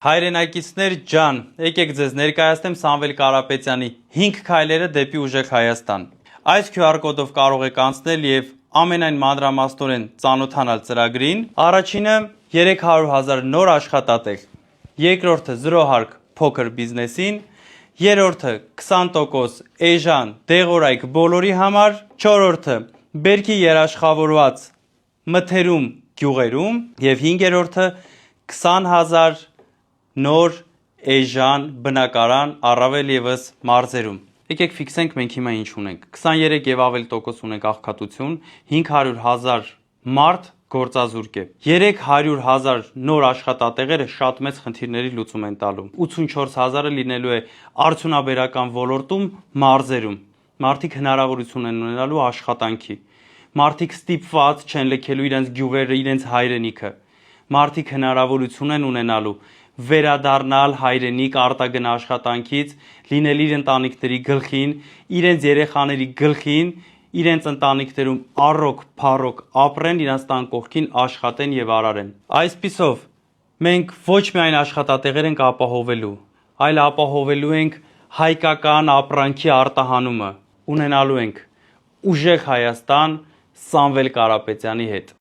Հայրենակիցներ ջան, եկեք ձեզ ներկայացնեմ Սամվել Կարապետյանի 5 քայլերը դեպի ուժեղ Հայաստան։ Այս QR կոդով կարող եք անցնել եւ ամենայն մանրամասնորեն ծանոթանալ ծրագրին։ Առաջինը 300,000 նոր աշխատատեղ, երկրորդը 0 հարկ փոքր բիզնեսին, երրորդը 20% էժան դեղորայք բոլորի համար, չորրորդը բերքի երաշխավորված մթերում գյուղերում եւ հինգերորդը 20,000 նոր էժան բնակարան առավել եւս մարզերում։ Եկեք ֆիքսենք մենք հիմա ինչ ունենք։ 23 եւ ավելի տոկոս ունենք աղքատություն, 500,000 մարդ գործազուրկ է։ 300,000 նոր աշխատատեղերը շատ մեծ խնդիրների լուծում են տալու։ 84,000-ը լինելու է արդյունաբերական ոլորտում մարզերում։ Մարդիկ հնարավորություն են ունենալու աշխատանքի։ Մարդիկ ստիպված չեն լքելու իրենց գյուղերը, իրենց հայրենիքը։ Մարդիկ հնարավորություն են ունենալու վերադառնալ հայրենիք արտագն աշխատանքից, լինել իր ընտանիքների գլխին, իրենց երեխաների գլխին, իրենց ընտանիքներում առոք փառոք ապրեն, իրենց տան կողքին աշխատեն եւ արարեն։ Այսպիսով մենք ոչ միայն աշխատատեղեր ենք ապահովելու, այլ ապահովելու ենք հայկական ապրանքի արտահանումը, ունենալու ենք ուժեղ Հայաստան Սամվել Կարապետյանի հետ։